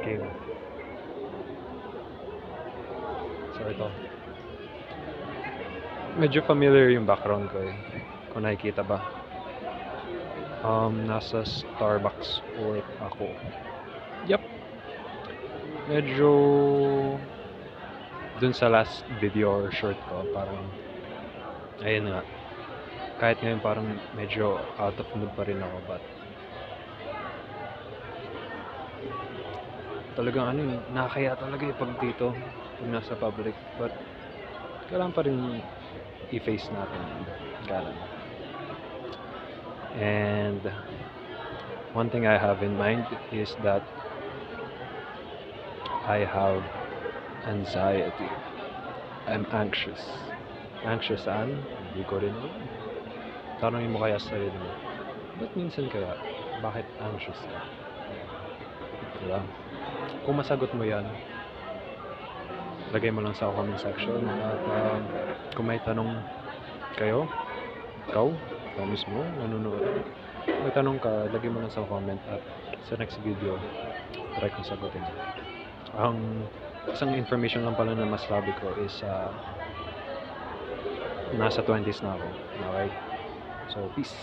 game. So ito. Medyo familiar yung background ko eh. Kung nakikita ba. Nasa Starbucks work ako. Yup. Medyo dun sa last video or short ko, parang ayun nga. Kahit ngayon parang medyo out of mood pa rin ako, but talagang ano eh, nakakaya talaga eh pag dito, pag nasa public, but kailangan pa rin i-face natin. Kailangan. And one thing I have in mind is that I have anxiety. I'm anxious. Anxious saan? Hindi ko rin alam. Tanongin mo kaya sa sarili mo, ba't minsan kaya? Bakit anxious ka? Diba? Kung masagot mo yan, lagay mo lang sa comment section. At kung may tanong kayo, ikaw mismo, nanonood, may tanong ka, lagay mo lang sa comment at sa next video, try kong sagutin. Ang isang information lang pala na masabi ko is nasa 20s na ako. Okay? So, peace.